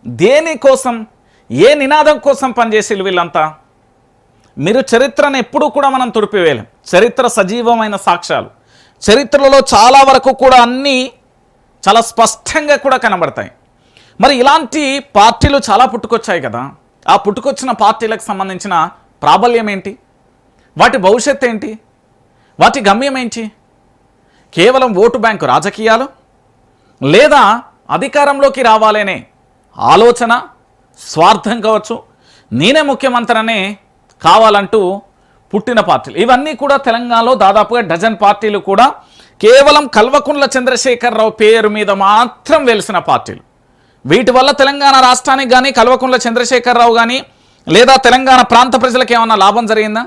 దేనికోసం, ఏ నినాదం కోసం పనిచేసేది వీళ్ళంతా? మీరు చరిత్రను ఎప్పుడూ కూడా మనం తుడిపివేయలేం. చరిత్ర సజీవమైన సాక్ష్యాలు. చరిత్రలో చాలా వరకు కూడా అన్నీ చాలా స్పష్టంగా కూడా కనబడతాయి. మరి ఇలాంటి పార్టీలు చాలా పుట్టుకొచ్చాయి కదా. ఆ పుట్టుకొచ్చిన పార్టీలకు సంబంధించిన ప్రాబల్యం ఏంటి, వాటి భవిష్యత్తు ఏంటి, వాటి గమ్యం ఏంటి? కేవలం ఓటు బ్యాంకు రాజకీయాలు, లేదా అధికారంలోకి రావాలనే ఆలోచన, స్వార్థం కావచ్చు, నేనే ముఖ్యమంత్రి అనే కావాలంటూ పుట్టిన పార్టీలు ఇవన్నీ కూడా తెలంగాణలో దాదాపుగా డజన్ పార్టీలు కూడా కేవలం కల్వకుంట్ల చంద్రశేఖరరావు పేరు మీద మాత్రం వెలిసిన పార్టీలు. వీటి వల్ల తెలంగాణ రాష్ట్రానికి కానీ, కల్వకుంట్ల చంద్రశేఖరరావు కానీ, లేదా తెలంగాణ ప్రాంత ప్రజలకు ఏమన్నా లాభం జరిగిందా?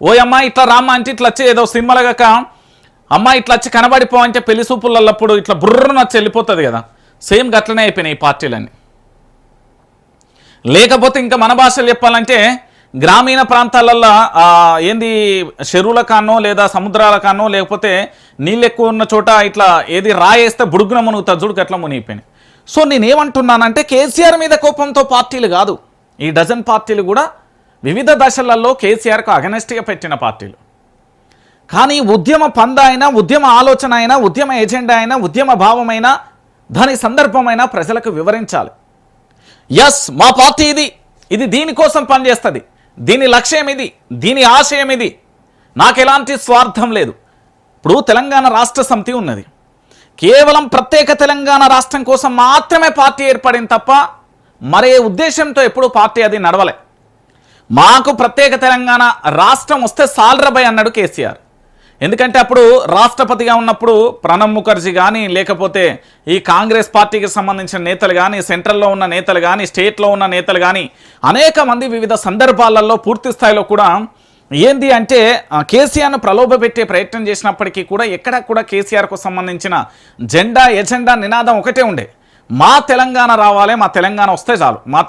ఓయమ్మ ఇట్లా రామ్మ అంటే ఇట్లా వచ్చి ఏదో సినిమలగాక అమ్మ ఇట్లా వచ్చి కనబడిపో అంటే పెళ్లి సూపులప్పుడు ఇట్లా బుర్రను వచ్చి వెళ్ళిపోతుంది కదా. సేమ్ గట్లనే అయిపోయినాయి ఈ పార్టీలన్నీ. లేకపోతే ఇంకా మన భాషలు చెప్పాలంటే గ్రామీణ ప్రాంతాలల్లో ఏంది చెరువుల కానో లేదా సముద్రాల కానో లేకపోతే నీళ్ళు ఎక్కువ ఉన్న చోట ఇట్లా ఏది రాయేస్తే బుడుగున మునుగుతా చూడు అట్లా మునిగిపోయినాయి. సో నేనేమంటున్నానంటే కేసీఆర్ మీద కోపంతో పార్టీలు కాదు, ఈ డజన్ పార్టీలు కూడా వివిధ దశలలో కేసీఆర్కు అగనెస్ట్గా పెట్టిన పార్టీలు. కానీ ఉద్యమ పంద అయినా, ఉద్యమ ఆలోచన అయినా, ఉద్యమ ఎజెండా అయినా, ఉద్యమ భావమైనా, దాని సందర్భమైనా ప్రజలకు వివరించాలి. ఎస్ మా పార్టీ ఇది దీనికోసం పనిచేస్తుంది, దీని లక్ష్యం ఇది, దీని ఆశయం ఇది, నాకు ఎలాంటి స్వార్థం లేదు. ఇప్పుడు తెలంగాణ రాష్ట్ర సమితి ఉన్నది, కేవలం ప్రత్యేక తెలంగాణ రాష్ట్రం కోసం మాత్రమే పార్టీ ఏర్పడింది తప్ప మరే ఉద్దేశంతో ఎప్పుడు పార్టీ అది నడవలే. మాకు ప్రత్యేక తెలంగాణ రాష్ట్రం వస్తే సాల్రబై అన్నాడు కేసీఆర్. ఎందుకంటే అప్పుడు రాష్ట్రపతిగా ఉన్నప్పుడు ప్రణబ్ ముఖర్జీ కానీ, లేకపోతే ఈ కాంగ్రెస్ పార్టీకి సంబంధించిన నేతలు కానీ, సెంట్రల్లో ఉన్న నేతలు కానీ, స్టేట్లో ఉన్న నేతలు కానీ అనేక మంది వివిధ సందర్భాలలో పూర్తి స్థాయిలో కూడా ఏంది అంటే కేసీఆర్ను ప్రలోభపెట్టే ప్రయత్నం చేసినప్పటికీ కూడా ఎక్కడ కూడా కేసీఆర్కు సంబంధించిన జెండా, ఎజెండా, నినాదం ఒకటే ఉండే, మా తెలంగాణ రావాలి, మా తెలంగాణ వస్తే చాలు, మా